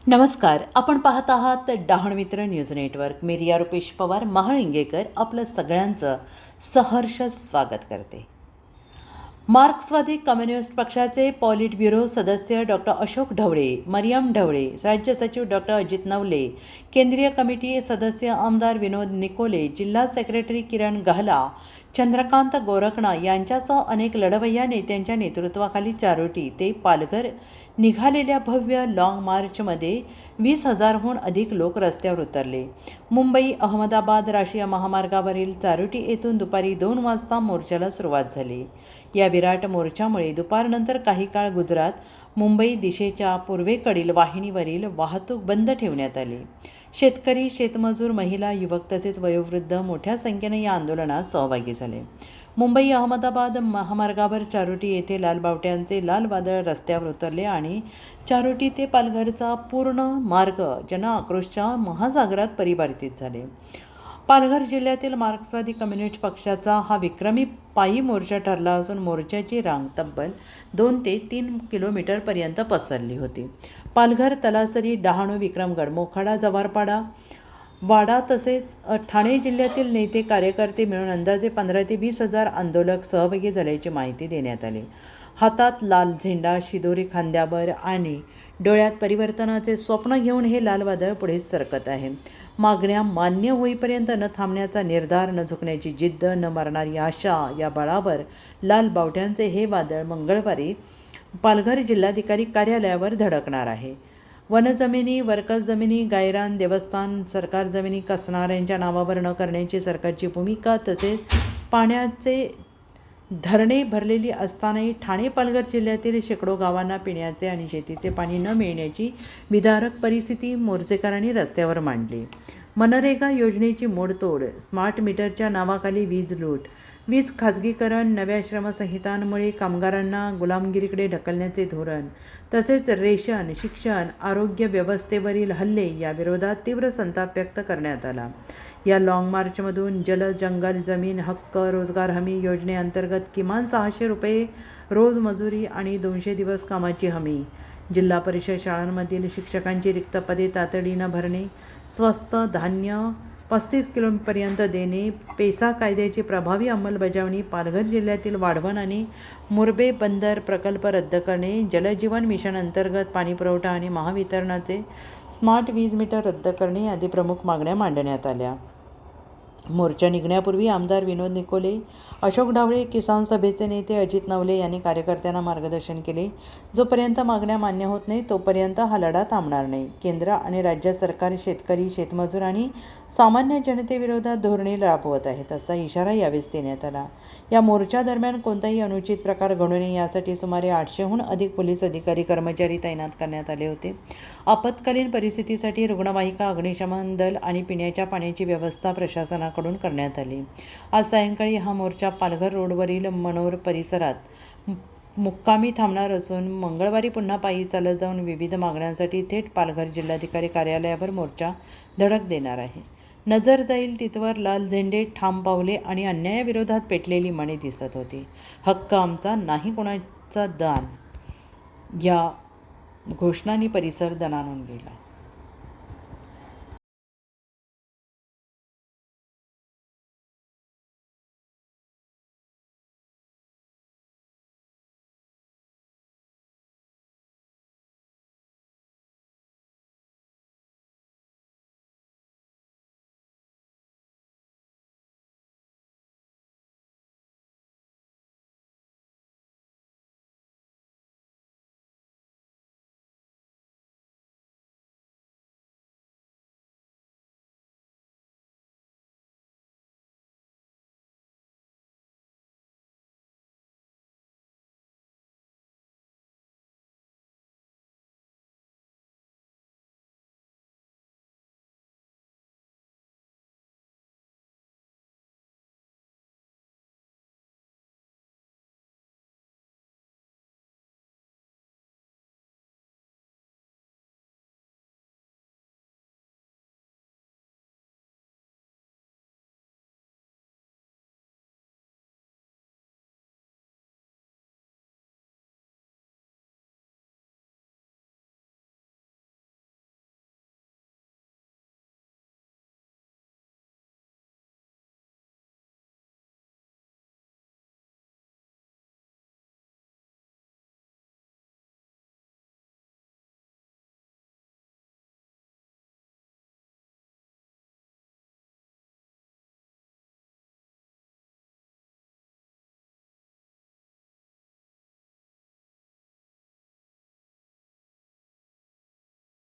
नमस्कार. आपण पाहत आहात डहाणू मित्र न्यूज नेटवर्क. मी रिया रुपेश पवार महाळिंगेकर आपलं सगळ्यांचं सहर्ष स्वागत करते. मार्क्सवादी कम्युनिस्ट पक्षाचे पॉलिट ब्युरो सदस्य डॉक्टर अशोक ढवळे, मरियम ढवळे, राज्य सचिव डॉक्टर अजित नवले, केंद्रीय कमिटी सदस्य आमदार विनोद निकोले, जिल्हा सेक्रेटरी किरण गहला, चंद्रकांत गोरखणा यांच्यासह अनेक लढवय्या नेत्यांच्या नेतृत्वाखाली चारोटी ते पालघर निघालेल्या भव्य लाँग मार्चमध्ये 20,000हून अधिक लोक रस्त्यावर उतरले. मुंबई अहमदाबाद राष्ट्रीय महामार्गावरील चारोटी येथून दुपारी 2 वाजता मोर्चाला सुरुवात झाली. या विराट मोर्चामुळे दुपारनंतर काही काळ गुजरात मुंबई दिशेच्या पूर्वेकडील वाहिनीवरील वाहतूक बंद ठेवण्यात आली. शेतकरी, शेतमजूर, महिला, युवक तसेच वयोवृद्ध मोठ्या संख्येने या आंदोलनात सहभागी झाले. मुंबई अहमदाबाद महामार्गावर चारोटी येथे लालबावट्यांचे लाल वादळ रस्त्यावर उतरले आणि चारोटी ते पालघरचा पूर्ण मार्ग जनआक्रोशच्या महासागरात परिवर्तित झाले. पालघर जिल्ह्यातील मार्क्सवादी कम्युनिस्ट पक्षाचा हा विक्रमी पायी मोर्चा ठरला असून मोर्चाची रांग तब्बल 2 ते 3 किलोमीटरपर्यंत पसरली होती. पालघर, तलासरी, डहाणू, विक्रमगड, मोखाडा, जव्हारपाडा, वाडा तसेच ठाणे जिल्ह्यातील नेते कार्यकर्ते मिळून अंदाजे 15 ते 20,000 आंदोलक सहभागी झाल्याची माहिती देण्यात आली. हातात लाल झेंडा, शिदोरी खांद्यावर आणि डोळ्यात परिवर्तनाचे स्वप्न घेऊन हे लाल वादळ पुढे सरकत आहे. मागण्या मान्य होईपर्यंत न थांबण्याचा निर्धार, न झुकण्याची जिद्द, न मरणारी आशा या बळावर लाल बावट्यांचे हे वादळ मंगळवारी पालघर जिल्हाधिकारी कार्यालयावर धडकणार आहे. वनजमिनी, वर्कस जमिनी, गायरान, देवस्थान, सरकार जमिनी कसणाऱ्यांच्या नावावर न करण्याची सरकारची भूमिका तसेच पाण्याचे धरणे भरलेली असतानाही ठाणे पालघर जिल्ह्यातील शेकडो गावांना पिण्याचे आणि शेतीचे पाणी न मिळण्याची विदारक परिस्थिती मोर्चेकरांनी रस्त्यावर मांडली. मनरेगा योजनेची मोडतोड, स्मार्ट मीटरच्या नावाखाली वीज लूट, वीज खाजगीकरण, नव्या श्रमसंहितांमुळे कामगारांना गुलामगिरीकडे ढकलण्याचे धोरण तसेच रेशन, शिक्षण, आरोग्य व्यवस्थेवरील हल्ले या विरोधात तीव्र संताप व्यक्त करण्यात आला. या लाँग मार्चमधून जल, जंगल, जमीन हक्क, रोजगार हमी योजनेअंतर्गत किमान 600 रुपये रोज मजुरी आणि 200 दिवस कामाची हमी, जिल्हा परिषद शाळांमधील शिक्षकांची रिक्त पदे तातडीनं भरणे, स्वस्त धान्य 35 किलोपर्यंत देणे, पेसा कायद्याची प्रभावी अंमलबजावणी, पालघर जिल्ह्यातील वाढवण आणि मुरबे बंदर प्रकल्प रद्द करणे, जलजीवन मिशन अंतर्गत पाणीपुरवठा आणि महावितरणाचे स्मार्ट वीज मीटर रद्द करणे आदी प्रमुख मागण्या मांडण्यात आल्या. मोर्चा निघण्यापूर्वी आमदार विनोद निकोले, अशोक ढवळे, किसान सभेचे नेते अजित नवले यांनी कार्यकर्त्यांना मार्गदर्शन केले. जोपर्यंत मागण्या मान्य होत नाही तोपर्यंत हा लढा थांबणार नाही. केंद्र आणि राज्य सरकार शेतकरी, शेतमजूर आणि सामान्य जनतेविरोधात धोरणे राबवत आहेत असा इशारा यावेळेस देण्यात आला. या मोर्चादरम्यान कोणताही अनुचित प्रकार घडू नये यासाठी सुमारे 800हून अधिक पोलीस अधिकारी कर्मचारी तैनात करण्यात आले होते. आपत्कालीन परिस्थितीसाठी रुग्णवाहिका, अग्निशमन दल आणि पिण्याच्या पाण्याची व्यवस्था प्रशासनाकडून करण्यात आली. आज सायंकाळी हा मोर्चा पालघर रोडवरील मनोर परिसरात मुक्कामी थांबणार असून मंगळवारी पुन्हा पायी चालत जाऊन विविध मागण्यांसाठी थेट पालघर जिल्हाधिकारी कार्यालयावर मोर्चा धडक देणार आहे. नजर जाईल तिथवर लाल झेंडे, ठाम पावले आणि अन्यायाविरोधात पेटलेली मणी दिसत होती. हक्क आमचा, नाही कोणाचा दान या घोषणांनी परिसर दणाणून गेला.